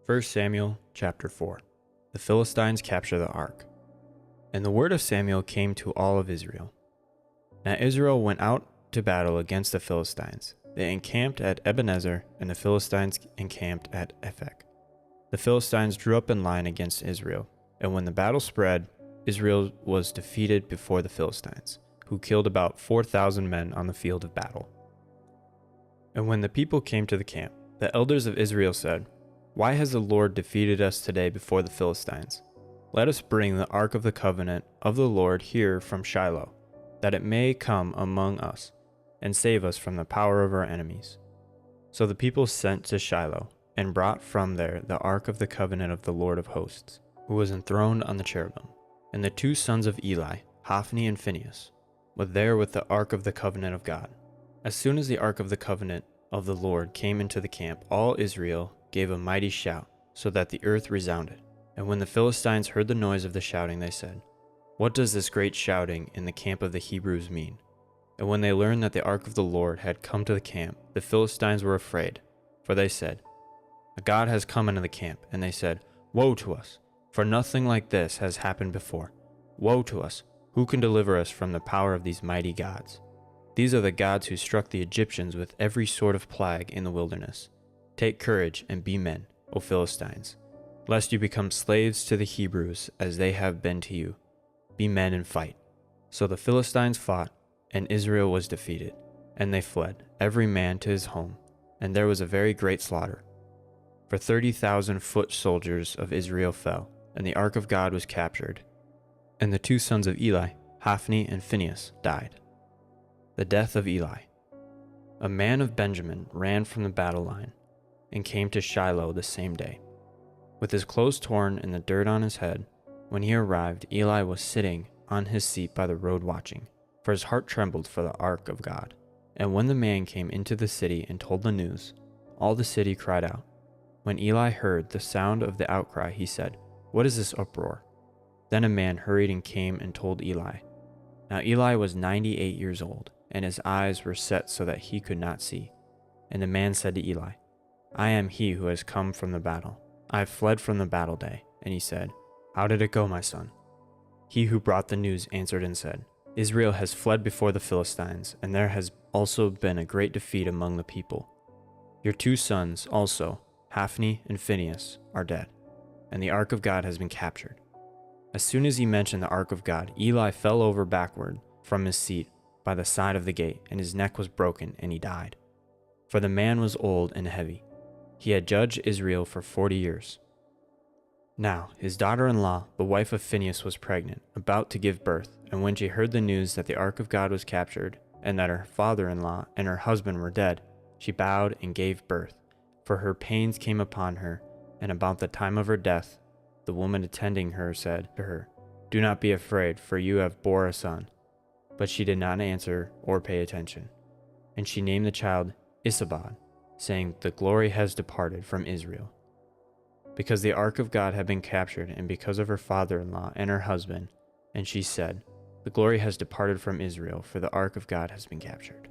1 Samuel chapter 4. The Philistines capture the ark. And the word of Samuel came to all of Israel. Now Israel went out to battle against the Philistines. They encamped at Ebenezer, and the Philistines encamped at Ephek. The Philistines drew up in line against Israel, and when the battle spread, Israel was defeated before the Philistines, who killed about 4,000 men on the field of battle. And when the people came to the camp, the elders of Israel said, "Why has the Lord defeated us today before the Philistines? Let us bring the ark of the covenant of the Lord here from Shiloh, that it may come among us, and save us from the power of our enemies." So the people sent to Shiloh, and brought from there the ark of the covenant of the Lord of hosts, who was enthroned on the cherubim. And the two sons of Eli, Hophni and Phinehas, were there with the ark of the covenant of God. As soon as the ark of the covenant of the Lord came into the camp, all Israel gave a mighty shout, so that the earth resounded. And when the Philistines heard the noise of the shouting, they said, "What does this great shouting in the camp of the Hebrews mean?" And when they learned that the ark of the Lord had come to the camp, the Philistines were afraid, for they said, "A god has come into the camp." And they said, "Woe to us, for nothing like this has happened before. Woe to us, who can deliver us from the power of these mighty gods? These are the gods who struck the Egyptians with every sort of plague in the wilderness. Take courage and be men, O Philistines, lest you become slaves to the Hebrews as they have been to you. Be men and fight." So the Philistines fought, and Israel was defeated, and they fled, every man to his home, and there was a very great slaughter. For 30,000 foot soldiers of Israel fell, and the ark of God was captured. And the two sons of Eli, Hophni and Phinehas, died. The death of Eli. A man of Benjamin ran from the battle line, and came to Shiloh the same day, with his clothes torn and the dirt on his head. When he arrived, Eli was sitting on his seat by the road watching, for his heart trembled for the ark of God. And when the man came into the city and told the news, all the city cried out. When Eli heard the sound of the outcry, he said, "What is this uproar?" Then a man hurried and came and told Eli. Now Eli was 98 years old, and his eyes were set so that he could not see. And the man said to Eli, "I am he who has come from the battle. I have fled from the battle day." And he said, "How did it go, my son?" He who brought the news answered and said, "Israel has fled before the Philistines, and there has also been a great defeat among the people. Your two sons also, Hophni and Phinehas, are dead, and the ark of God has been captured." As soon as he mentioned the ark of God, Eli fell over backward from his seat by the side of the gate, and his neck was broken, and he died. For the man was old and heavy. He had judged Israel for 40 years. Now his daughter-in-law, the wife of Phinehas, was pregnant, about to give birth, and when she heard the news that the ark of God was captured, and that her father-in-law and her husband were dead, she bowed and gave birth, for her pains came upon her, and about the time of her death, the woman attending her said to her, "Do not be afraid, for you have bore a son." But she did not answer or pay attention. And she named the child Issabod, saying, "The glory has departed from Israel." Because the ark of God had been captured, and because of her father-in-law and her husband, and she said, "The glory has departed from Israel, for the ark of God has been captured."